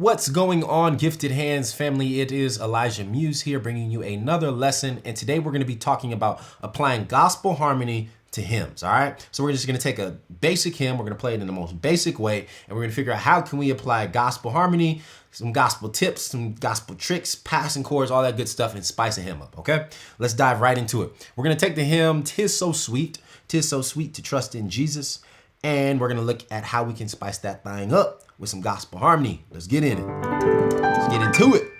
What's going on, Gifted Hands family? It is Elijah Muse here bringing you another lesson, and today we're going to be talking about applying gospel harmony to hymns. All right, so we're just going to take a basic hymn, we're going to play it in the most basic way, and we're going to figure out how can we apply gospel harmony, some gospel tips, some gospel tricks, passing chords, all that good stuff, and spice a hymn up. Okay, let's dive right into it. We're going to take the hymn "'Tis So Sweet to Trust in Jesus," and we're going to look at how we can spice that thing up with some gospel harmony. Let's get in it. Let's get into it.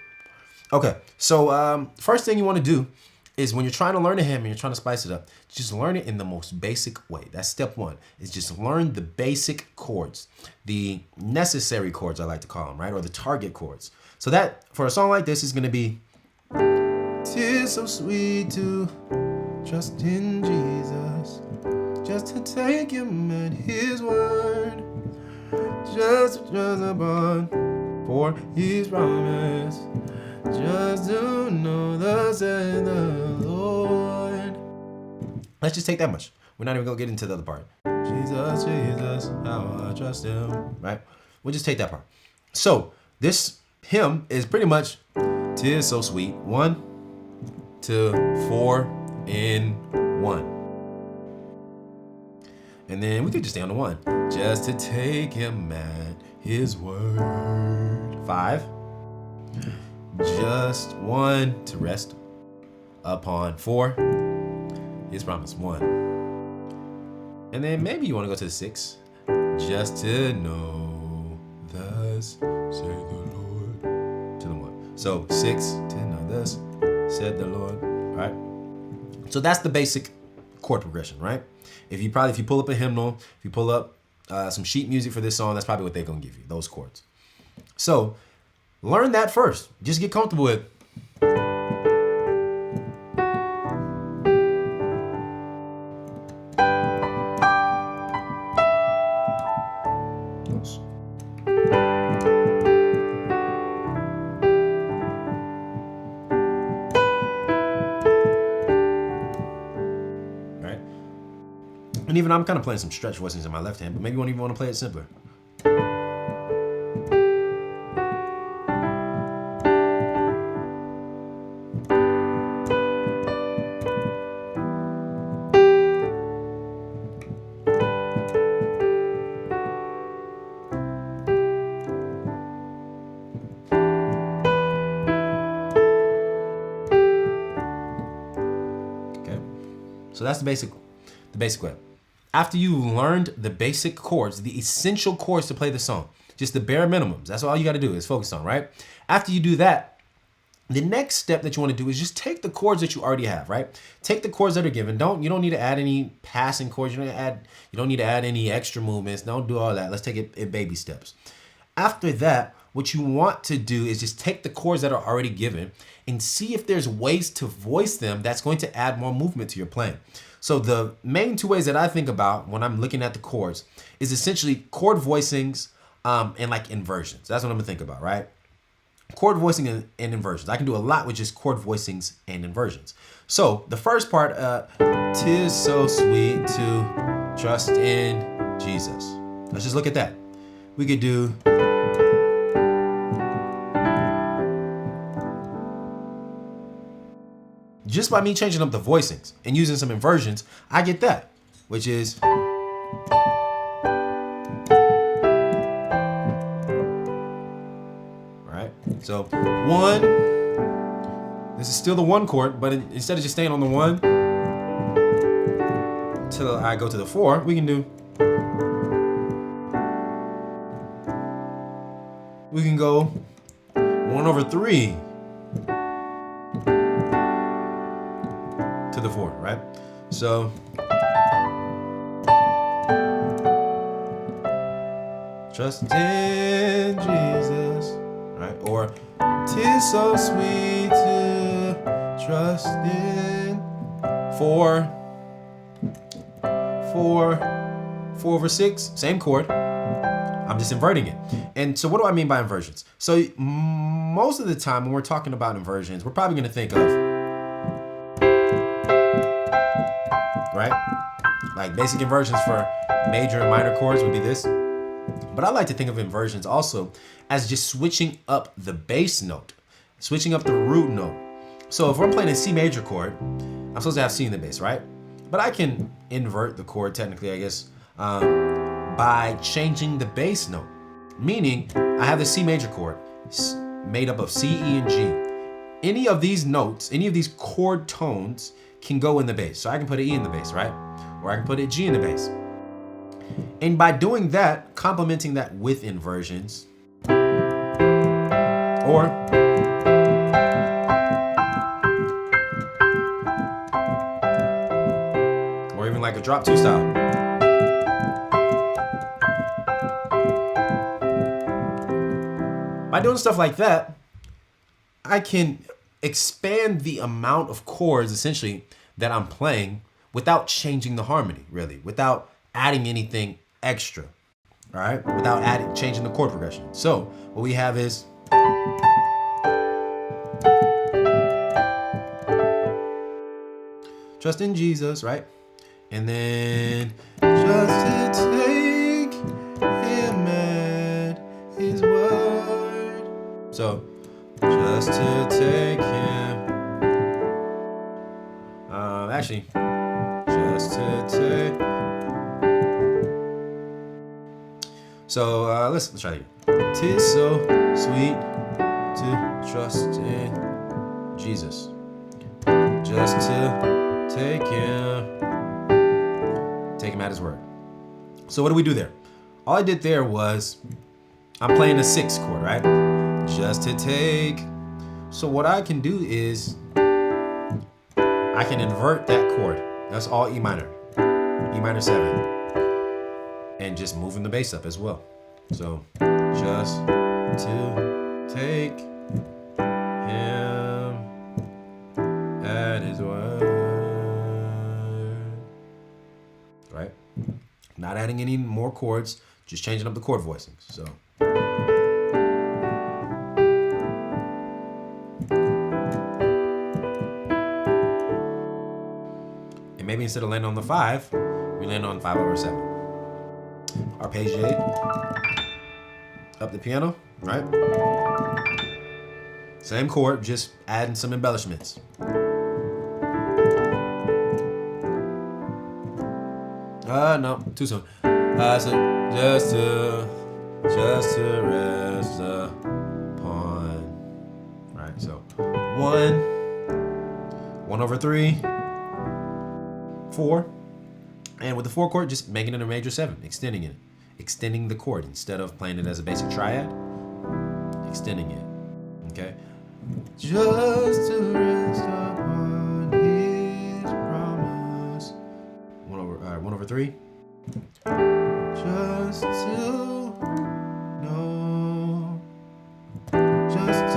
Okay, so first thing you want to do is when you're trying to learn a hymn and you're trying to spice it up, just learn it in the most basic way. That's step one, is just learn the basic chords, the necessary chords I like to call them, right? Or the target chords. So that, for a song like this, is going to be, "'Tis so sweet to trust in Jesus, just to take him at his word, just to trust upon for his promise, just to know thus saith the Lord." Let's just take that much. We're not even gonna get into the other part. Jesus, Jesus, how I trust him. Right? We'll just take that part. So this hymn is pretty much "'Tis so sweet." 1, 2, 4 in 1. And then we could just stay on the 1. Just to take him at his word. 5. Just 1 to rest upon. 4. His promise. 1. And then maybe you want to go to the 6. Just to know thus said the Lord. To the 1. So 6 to know thus said the Lord. All right. So that's the basic chord progression, right? If you pull up a hymnal, if you pull up some sheet music for this song, that's probably what they're gonna give you, those chords. So learn that first. Just get comfortable with it. And even I'm kind of playing some stretch voicings in my left hand, but maybe you won't even want to play it simpler. Okay, so that's the basic way. After you learned the basic chords, the essential chords to play the song, just the bare minimums, that's all you got to do is focus on, right? After you do that, the next step that you want to do is just take the chords that you already have, right? Take the chords that are given. You don't need to add any passing chords. You don't need to add any extra movements. Don't do all that. Let's take it in baby steps. After that, what you want to do is just take the chords that are already given and see if there's ways to voice them that's going to add more movement to your playing. So the main 2 ways that I think about when I'm looking at the chords is essentially chord voicings and like inversions. That's what I'm gonna think about, right? Chord voicing and inversions. I can do a lot with just chord voicings and inversions. So the first part, "'Tis so sweet to trust in Jesus." Let's just look at that. We could do just by me changing up the voicings and using some inversions, I get that, which is right. So 1, this is still the 1 chord, but instead of just staying on the 1 till I go to the 4, we can go 1/3 to the 4, right? So trust in Jesus, right? Or "'Tis so sweet to trust in." 4 over 6, same chord. I'm just inverting it. And so what do I mean by inversions? So most of the time when we're talking about inversions, we're probably gonna think of, right? Like basic inversions for major and minor chords would be this. But I like to think of inversions also as just switching up the bass note, switching up the root note. So if we're playing a C major chord, I'm supposed to have C in the bass, right? But I can invert the chord technically, I guess, by changing the bass note. Meaning, I have the C major chord made up of C, E, and G. Any of these notes, any of these chord tones can go in the bass. So I can put an E in the bass, right? Or I can put a G in the bass. And by doing that, complementing that with inversions, or even like a drop two style. By doing stuff like that, I can expand the amount of chords essentially that I'm playing without changing the harmony, really, without adding anything extra, all right? Without changing the chord progression. So what we have is trust in Jesus, right? And then just to take him at his word. So just to take him. Actually, just to take. So let's try it again. 'Tis so sweet to trust in Jesus, just to take him at his word. So what do we do there? All I did there was I'm playing a 6 chord, right? Just to take. So what I can do is I can invert that chord. That's all E minor 7, and just moving the bass up as well. So just to take him at his word, right? Not adding any more chords, just changing up the chord voicings. So and maybe instead of landing on the 5, we land on 5/7. Arpeggiate up the piano, right? Same chord, just adding some embellishments. No, too soon. So just to rest upon, right? So 1/3, 4, and with the 4 chord, just making it a major 7, extending the chord instead of playing it as a basic triad, extending it. Okay, just to rest upon his promise. 1/3. Just to know thus saith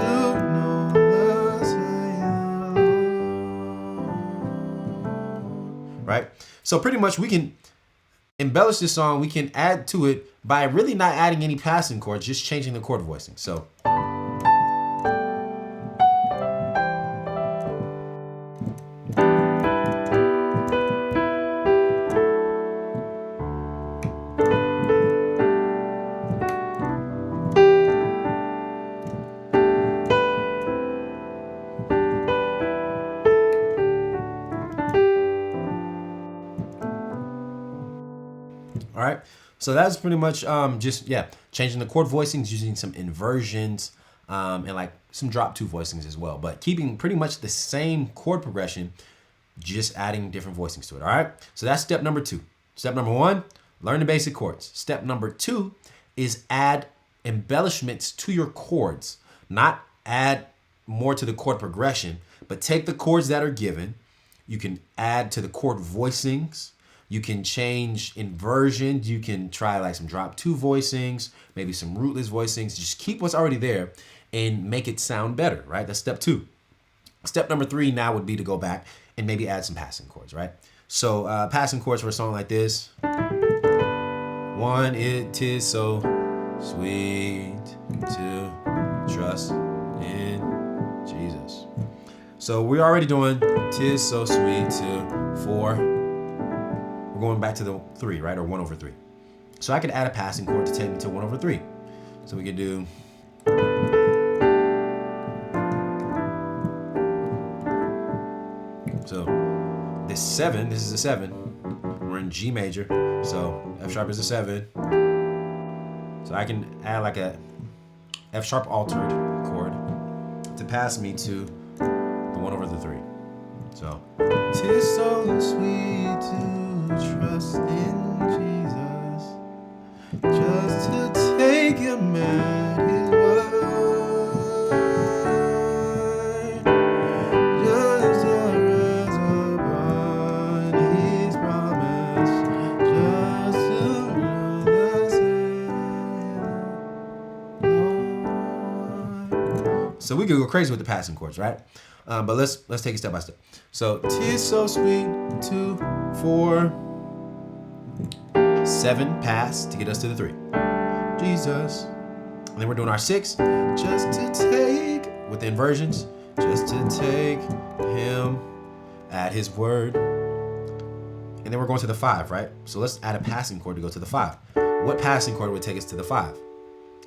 the Lord. Right? So pretty much we can embellish this song, we can add to it by really not adding any passing chords, just changing the chord voicing. So all right, so that's pretty much just changing the chord voicings, using some inversions, and like some drop 2 voicings as well, but keeping pretty much the same chord progression, just adding different voicings to it. All right, so that's step number 2. Step number 1, learn the basic chords. Step number 2 is add embellishments to your chords, not add more to the chord progression, but take the chords that are given. You can add to the chord voicings. You can change inversions. You can try like some drop 2 voicings, maybe some rootless voicings. Just keep what's already there and make it sound better, right? That's step 2. Step number 3 now would be to go back and maybe add some passing chords, right? So passing chords for a song like this. 1, it is so sweet to trust in Jesus. So we're already doing 'tis so sweet to 4. Going back to the 3, right? Or 1/3. So I could add a passing chord to take me to 1/3. So we could do. So this 7, this is a 7. We're in G major, so F sharp is a 7. So I can add like a F sharp altered chord to pass me to the 1/3. So, 'tis so sweet to trust in Jesus, just to take him at his word, just to rest upon his promise, just to know the Lord. So we could go crazy with the passing chords, right? But let's take it step by step. So 'tis so sweet to 4, 7 pass to get us to the 3. Jesus. And then we're doing our 6, just to take with the inversions, just to take him at his word. And then we're going to the 5, right? So let's add a passing chord to go to the 5. What passing chord would take us to the 5?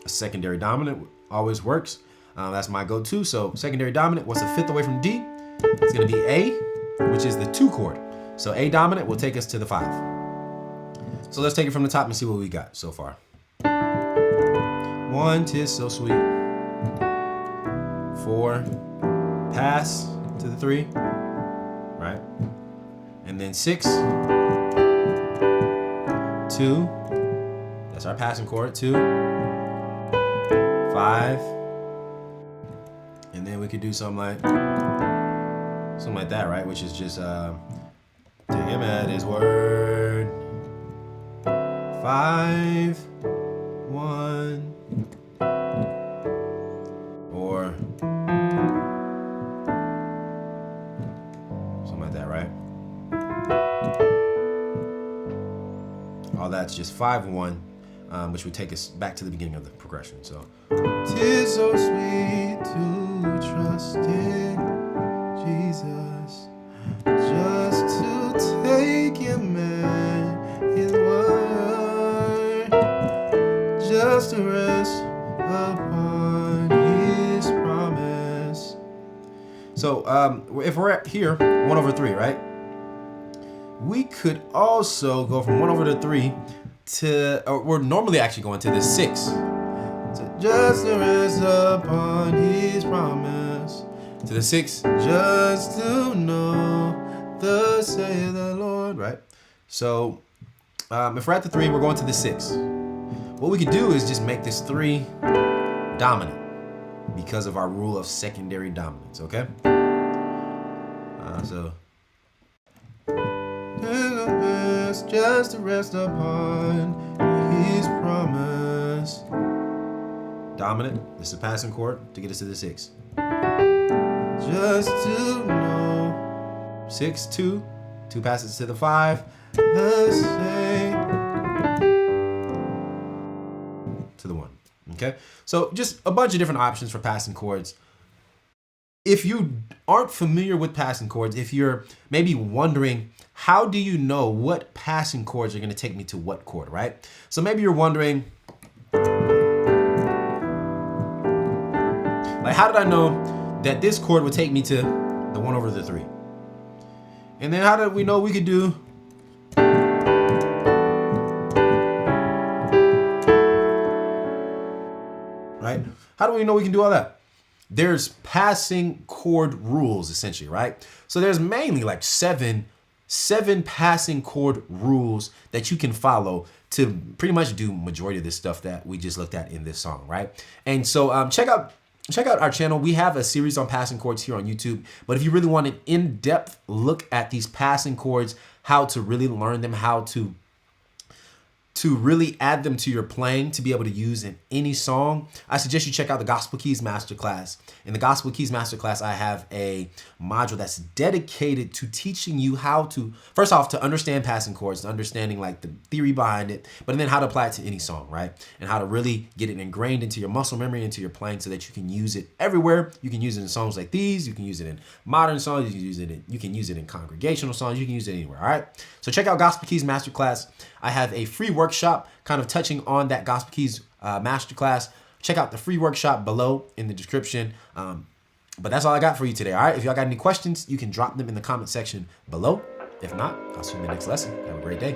A secondary dominant always works. That's my go-to. So secondary dominant, what's a 5th away from D? It's going to be A, which is the 2 chord. So A dominant will take us to the 5. So let's take it from the top and see what we got so far. 1, 'tis so sweet. 4, pass to the 3, right? And then 6, 2, that's our passing chord, 2, 5, and then we could do something like that, right? Which is just take him at his word. 5, 1, or something like that, right? All that's just 5, 1, which would take us back to the beginning of the progression. So, 'tis so sweet to trust in Jesus, just to take him at his word, just to rest upon his promise. So if we're at here, 1/3, right? We could also go from 1/3 to, or we're normally actually going to the 6. So just to rest upon his promise. To the 6, just to know the say of the Lord, right? So if we're at the 3, we're going to the 6. What we could do is just make this 3 dominant because of our rule of secondary dominance, okay? So just to rest upon his promise. Dominant, this is a passing chord to get us to the 6. Just to know. 6, 2 passes to the 5. The same to the 1. Okay? So just a bunch of different options for passing chords. If you aren't familiar with passing chords, if you're maybe wondering, how do you know what passing chords are going to take me to what chord, right? So maybe you're wondering, like, how did I know that this chord would take me to the 1/3? And then how did we know we could do right? How do we know we can do all that? There's passing chord rules, essentially, right? So there's mainly like seven passing chord rules that you can follow to pretty much do majority of this stuff that we just looked at in this song, right? And so check out our channel. We have a series on passing chords here on YouTube. But if you really want an in-depth look at these passing chords, how to really learn them, how to really add them to your playing to be able to use in any song, I suggest you check out the Gospel Keys Masterclass. In the Gospel Keys Masterclass, I have a module that's dedicated to teaching you how to, first off, to understand passing chords, to understanding like the theory behind it, but then how to apply it to any song, right? And how to really get it ingrained into your muscle memory, into your playing, so that you can use it everywhere. You can use it in songs like these. You can use it in modern songs. You can use it in congregational songs. You can use it anywhere, all right? So check out Gospel Keys Masterclass. I have a free worksheet workshop kind of touching on that gospel keys masterclass, check out the free workshop below in the description. But that's all I got for you today. All right. If y'all got any questions, you can drop them in the comment section below. If not, I'll see you in the next lesson. Have a great day.